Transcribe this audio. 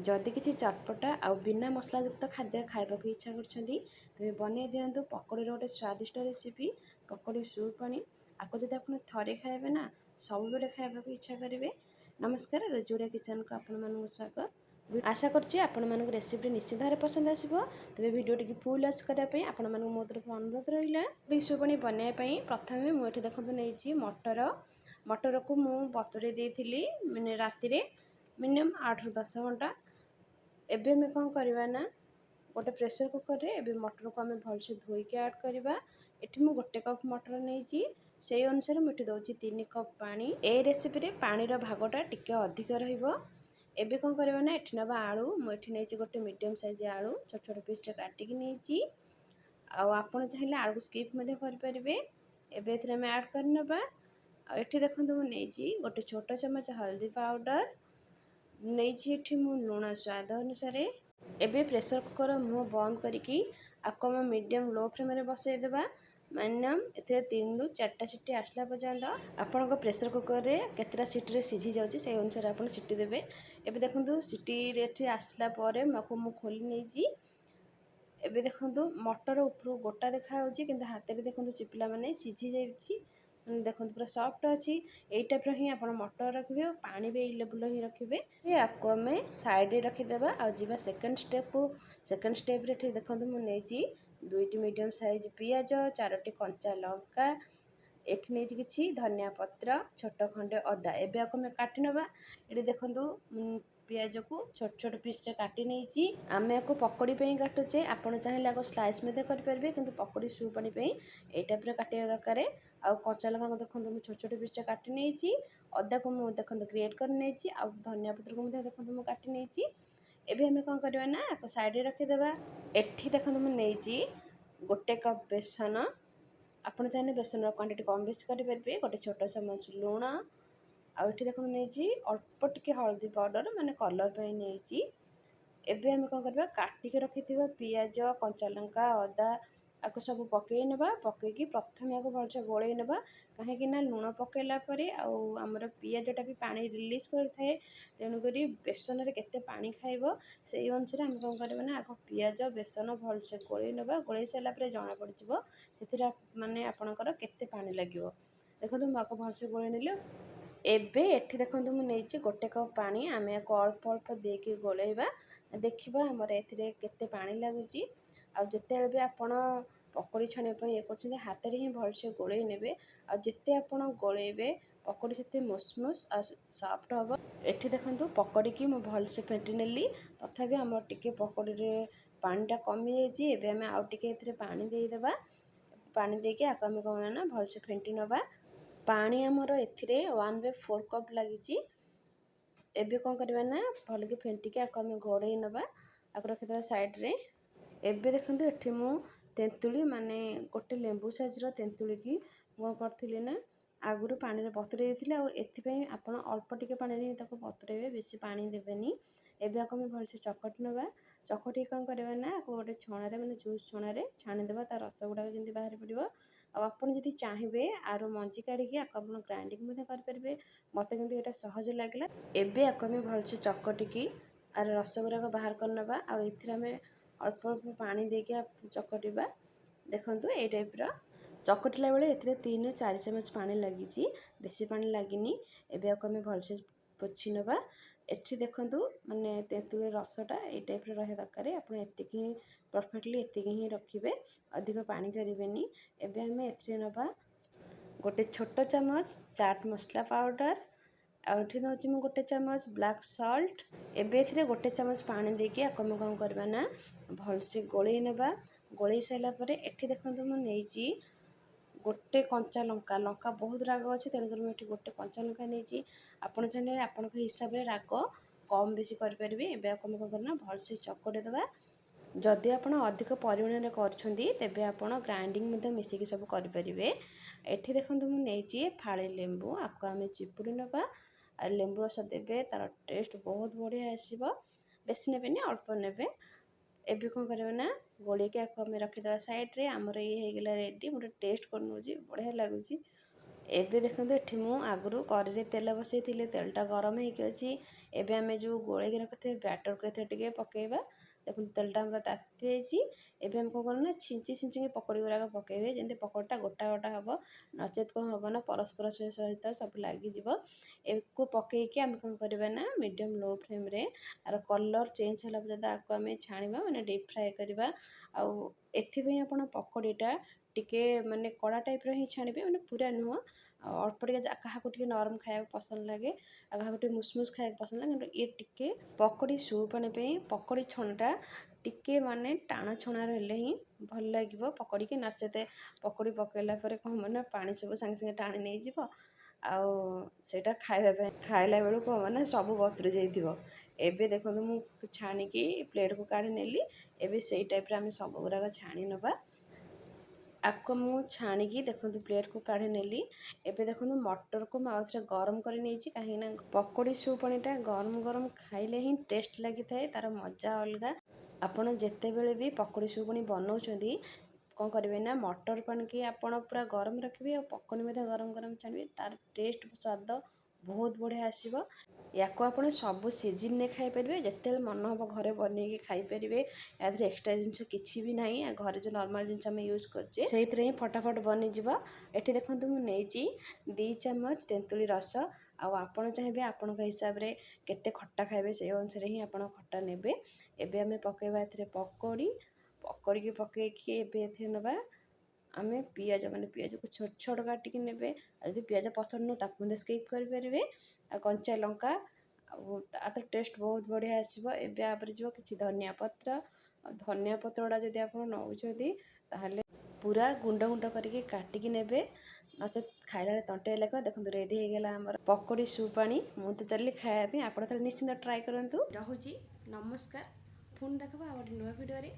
जदि किसी चटपटा आउ बिना मसलायुक्त खाद्य खाइबाक इच्छा करछन्ती तेबे बनै दियंतु पकोड़ी गोटे स्वादिष्ट रेसिपी पकोड़ी सूप पानी आपको जब आप थे खाइबे ना सब बेले खाइबाक इच्छा करेंगे। नमस्कार रजोड़िया किचन को आपण मानक स्वागत। आशा करछि आपण मानक रेसिपी निश्चित भाव पसंद आसिबो। तबे वीडियो टी फुल वॉच करिया पई आपण मानक मो तरफ अनुरोध रहिला। सूप पानी बनाया पई प्रथमे मु एठी देखंतु नेछि मटर को मु बतुरे देइथिली माने राति रे मिनिमम 8 ରୁ 10 घंटा। एबे मैं कौन करवा ना गोटे प्रेशर कुकर रे एबे मटर को आम भलसे धोईके ऐड करवा। एठी मु गोटे कप मटर नहीं से अनुसार मुझे दौची 3 कप पानी। ए रेसिपी रे पानी रो भागटा टिके अधिक रहिबो। एबे कौन करवा ना एठी नबा आलू मुझे नहीं गोटे मीडियम साइज आलू छोट छोट पीस काटिक नहीं आपड़ चाहिए आलू स्किप करें। एबे एथरे में ऐड करनबा। एठी देखंतु मु नहीं गोटे छोट चम्मच हल्दी पाउडर नहीं मु लुण स्वाद अनुसार। एबे प्रेशर कुकर मुह बंद करिकी आपको हम मीडियम लो फ्लेम रे बसई देबा। मिनिमम एथे 3 ରୁ 4टा सीटी आसला पर्यंत आपन प्रेशर कुकर रे केतरा सीटी रे सिझी जाउची से अनुसार आपन सीटी देबे। एबे देखंतु सीटी रे एठी आसला परे मको मु खोली नेजी। एबे देखंतु मटर ऊपर गोटा देखा होची किंतु हाथ रे देखंतु चिपला माने सिझी जाईची। देखंतु पूरा सॉफ्ट अच्छी एई टाइप रो ही आपण मटर रखिबे और पानी भी एई लेवल ही रखिबे। ये आपको हमें साइड रे रखि देबा आ जीवा सेकंड स्टेप रे देखंतु मु नेची 2टी मीडियम साइज पियाज 4टी कंचा लंका एठी नेची किछि धनिया पत्र छोट खंडे अदा एबे आपको हमें काटि नबा। एठी देखंतु पियाज को छोट छोट पीस रे काटि नेची आमे को पकोड़ी पे काटुचे आपण चाहिले को स्लाइस में कर परबे किंतु पकोड़ी सूप पानी पे एई टाइप रे काटिया दरकार। आ कंचा लंका को देखंतु मु छोट छोट पीस रे काटि नेची अदा को मु देखंतु ग्रेट कर नेची आ धनिया पत्र को देखंतु मु काटि नेची। एबे हमें कौन करवा ना आपको साइड रे रखि देबा। एठी देखंतु मु नेची गोटे कप बेसन आपण चाहे बेसन क्वांटिटी कम बेसी कर परबे। गोटे छोट चम्मच लुण आ एठी देखंतु नेची अल्प टिके हल्दी पाउडर माने कलर पे नेची। एबे हमें कौन करबा काटिके रखिथिबा पियाज कंचा लंका अदा आपको सब पकई नबा। पकईकी प्रथमे आपको भलसे गोलई नबा कहीं ना लुण पकईला परे आमर पियाजटा भी पानी रिलीज करथाए तेणुकरी बेसन रे केते पानी खाइबो से अनुसार हम कौन करबा ना आगे पियाज बेसन भलसे गोलई नबा। गोलई सारा पर जना पड़जिवो सेथिरा माने आपनकर केते पानी लागिवो। देखंतु म आको भलसे गोलई नेले। एबे एठी देखंतु मु नेची गोटे कप पानी आमे को अल्प अल्प देके गोलैबा देखिबा हमर एथिरे केते पानी लागुची। आ जेते भी आपण पकोड़ी छाने पे करछिन हाथ रे ही भलसे गोलई नेबे। आ जेते आपण गोलैबे पकोड़ी सेते मुसमुस आ सॉफ्ट हबो। एठी देखंतु पकोड़ी की मु भलसे फेंटी नेली तथापि हमर टिके पकोड़ी रे पानीटा कमी जाईची। एबे हमें आउ टिके एथिरे पानी देई देबा। पानी देके आको हमें कहना ना भलसे फेंटी नबा। पानी हमर एथिरे 1/4 कप लागिची। एबे कौन करबा ना भल के फेंटी के आको हमें घोड़ई नबा आको रखि देबा साइड रे। एबे देखंतु एठी मु तेंतुली माने गोटे लेंबू साइज रो तेंतुली की मु करथिली ना आगुरु पानी रे बतुरे देथिले आ एथि पई आपण अल्प टिके पानी रे ताको बतुरेबे बेसी पानी देबेनी। एबे आको हम भलसे चकटी नबा। चकटी कौन करबा ना आको गोटे छणा रे माने जूस छणा रे छानी देबा ता रस गुडा जेंति बाहर पड़िबो। आ आपण जदि चाहिबे आरो मंजी काढी के आको आपण ग्राइंडिंग मध्ये कर परबे। मते किंतु एटा सहज लागला। एबे आको हम भलसे चकटी की आरो रस गुडा को बाहर कर नबा। आ एथिरा में अल्प अल्प पानी देके चकटिबा। देखंतु ए टाइप रो चकटिला बेले एथिरे 3 ରୁ 4 चम्मच पानी लागिची बेसी पानी लागिनी। एबे आको हम भलसे पोछि नबा। एठी देखंतु माने तेंतुले रसटा ए टाइप रो रहे दरकार। आपण एतिकी परफेक्टली एतिकी ही रखिबे अधिक पानी करिवेनी। एबे हम एथिरे नबा गोटे छोट चम्मच चाट मसला पाउडर आ एठी नउची मु गोटे चम्मच ब्लैक सॉल्ट। एबे एथिरे गोटे चम्मच पानी देके आको हम कौन करबा ना भलसे गोलई नबा। गोलई साइला परे एठी देखंतु मु नेची गोटे कंचा लंका लंका बहुत राग अच्छे तेणुकर मुझे गोटे कंचा लंका नहीं आपड़ चाहिए आपण हिसाब से राग कम बेसी करें। एबे आपन कौन करना भलसे चकटे देबा। जदि आपण अधिक परिमाण में करे आपण ग्राइंडिंग मिसिकी सब करें। एठी देखंतु मु नेची फाळे लेंबू आपको आम चिपुड़ी नबा। लेंबू रस देबे तार टेस्ट बहुत बढ़िया आसीबो। बेसी नेबेनी अल्प नेबे। एबे कौन करबे ना गोली के आको हमें रखिदेवा साइड रे। आमर ये हो गला रेडी। मोटे टेस्ट कर नउची बढ़िया लागुची। ଏବେ ଦେଖନ୍ତୁ ଏଠି ମୁଁ ଆଗରୁ କଡ଼େଇରେ ତେଲ ବସାଇଥିଲି, ତେଲଟା ଗରମ ହେଇକି ଅଛି। ଏବେ ଆମେ ଯେଉଁ ଗୋଳେଇକି ରଖିଥିବା ବ୍ୟାଟରକୁ ଏଥିରେ ଟିକେ ପକାଇବା। ଦେଖନ୍ତୁ ତେଲଟା ଆମର ତାତି ଯାଇଛି। ଏବେ ଆମେ କ'ଣ କରିବା ନା ଛିଞ୍ଚିକି ପକୋଡ଼ି ଗୁଡ଼ାକ ପକାଇବେ, ଯେମିତି ପକୋଡ଼ିଟା ଗୋଟା ଗୋଟା ହେବ। ନଚେତ୍ କ'ଣ ହେବ ନା ପରସ୍ପର ସହିତ ସବୁ ଲାଗିଯିବ। ଏକୁ ପକାଇକି ଆମେ କ'ଣ କରିବା ନା ମିଡ଼ିୟମ୍ ଲୋ ଫ୍ଲେମ୍ରେ ଆର କଲର୍ ଚେଞ୍ଜ ହେଲା ପର୍ଯ୍ୟନ୍ତ ଆକୁ ଆମେ ଛାଣିବା, ମାନେ ଡିପ୍ ଫ୍ରାଏ କରିବା। ଆଉ ଏଥିପାଇଁ ଆପଣ ପକୋଡ଼ିଟା ଟିକେ ମାନେ କଡ଼ା ଟାଇପ୍ର ହିଁ ଛାଣିବେ, ମାନେ ପୁରା ନୁହଁ। ଆଉ ଅଳ୍ପ ଟିକେ କାହାକୁ ଟିକେ ନରମ ଖାଇବାକୁ ପସନ୍ଦ ଲାଗେ, ଆଉ କାହାକୁ ଟିକେ ମୁସମୁସ୍ ଖାଇବାକୁ ପସନ୍ଦ ଲାଗେ। କିନ୍ତୁ ଇଏ ଟିକେ ପକୋଡ଼ି ସୁପ୍ ଆଣିବା ପାଇଁ ପକୋଡ଼ି ଛଣାଟା ଟିକେ ମାନେ ଟାଣ ଛଣାର ହେଲେ ହିଁ ଭଲ ଲାଗିବ ପକୋଡ଼ିକି। ନଚେତ ପକୋଡ଼ି ପକାଇଲା ପରେ କ'ଣ ହେବ ନା ପାଣି ସବୁ ସାଙ୍ଗେ ସାଙ୍ଗେ ଟାଣି ନେଇଯିବ, ଆଉ ସେଇଟା ଖାଇଲା ବେଳକୁ କ'ଣ ହେବ ନା ସବୁ ବତୁରି ଯାଇଥିବ। ଏବେ ଦେଖନ୍ତୁ ମୁଁ ଛାଣିକି ପ୍ଲେଟ୍କୁ କାଢ଼ି ନେଲି। ଏବେ ସେଇ ଟାଇପ୍ରେ ଆମେ ସବୁ ଗୁଡ଼ାକ ଛାଣି ନେବା। ଆକୁ ମୁଁ ଛାଣିକି ଦେଖନ୍ତୁ ପ୍ଲେଟ୍କୁ କାଢ଼ି ନେଲି। ଏବେ ଦେଖନ୍ତୁ ମଟରକୁ ମୁଁ ଆଉଥରେ ଗରମ କରି ନେଇଛି, କାହିଁକିନା ପକୋଡ଼ି ସୁପ୍ ପାଣିଟା ଗରମ ଗରମ ଖାଇଲେ ହିଁ ଟେଷ୍ଟ ଲାଗିଥାଏ, ତା'ର ମଜା ଅଲଗା। ଆପଣ ଯେତେବେଳେ ବି ପକୋଡ଼ି ସୁପ୍ ପାଣି ବନାଉଛନ୍ତି କ'ଣ କରିବେ ନା ମଟର ପାଣିକି ଆପଣ ପୁରା ଗରମ ରଖିବେ, ଆଉ ପକୋଡ଼ି ମଧ୍ୟ ଗରମ ଗରମ ଛାଣିବେ। ତା'ର ଟେଷ୍ଟ ସ୍ୱାଦ ବହୁତ ବଢ଼ିଆ ଆସିବ। ୟାକୁ ଆପଣ ସବୁ ସିଜିନ୍ରେ ଖାଇପାରିବେ, ଯେତେବେଳେ ମନ ହେବ ଘରେ ବନେଇକି ଖାଇପାରିବେ। ୟା ଦେହରେ ଏକ୍ସଟ୍ରା ଜିନିଷ କିଛି ବି ନାହିଁ, ଘରେ ଯେଉଁ ନର୍ମାଲ୍ ଜିନିଷ ଆମେ ୟୁଜ୍ କରୁଛେ ସେଇଥିରେ ହିଁ ଫଟାଫଟ ବନିଯିବ। ଏଠି ଦେଖନ୍ତୁ ମୁଁ ନେଇଛି 2 ଚାମଚ ତେନ୍ତୁଳି ରସ। ଆଉ ଆପଣ ଚାହିଁବେ ଆପଣଙ୍କ ହିସାବରେ କେତେ ଖଟା ଖାଇବେ ସେଇ ଅନୁସାରେ ହିଁ ଆପଣ ଖଟା ନେବେ। ଏବେ ଆମେ ପକାଇବା ଏଥିରେ ପକୋଡ଼ିକି ପକାଇକି ଏବେ ଏଥିରେ ନେବା ଆମେ ପିଆଜକୁ ଛୋଟ ଛୋଟ କାଟିକି ନେବେ। ଆଉ ଯଦି ପିଆଜ ପସନ୍ଦ ନୁହଁ ତାକୁ ମଧ୍ୟ ସ୍କିପ୍ କରିପାରିବେ। ଆଉ କଞ୍ଚା ଲଙ୍କା, ଆଉ ତା'ର ଟେଷ୍ଟ ବହୁତ ବଢ଼ିଆ ଆସିବ। ଏବେ ଆପରେ ଯିବ କିଛି ଧନିଆ ପତ୍ର। ଆଉ ଧନିଆ ପତ୍ର ଗୁଡ଼ା ଯଦି ଆପଣ ନେଉଛନ୍ତି ତାହେଲେ ପୁରା ଗୁଣ୍ଡ ଗୁଣ୍ଡ କରିକି କାଟିକି ନେବେ, ନଚେତ୍ ଖାଇଲା ବେଳେ ତଣ୍ଟିରେ ଲାଗିବ। ଦେଖନ୍ତୁ ରେଡ଼ି ହେଇଗଲା ଆମର ପକୋଡ଼ି ସୁପ୍ ପାଣି। ମୁଁ ତ ଚାଲିଲି ଖାଇବା ପାଇଁ, ଆପଣ ତାହେଲେ ନିଶ୍ଚିନ୍ତ ଟ୍ରାଏ କରନ୍ତୁ। ରହୁଛି, ନମସ୍କାର। ପୁଣି ଦେଖିବା ଆଉ ଗୋଟେ ନୂଆ ଭିଡ଼ିଓରେ।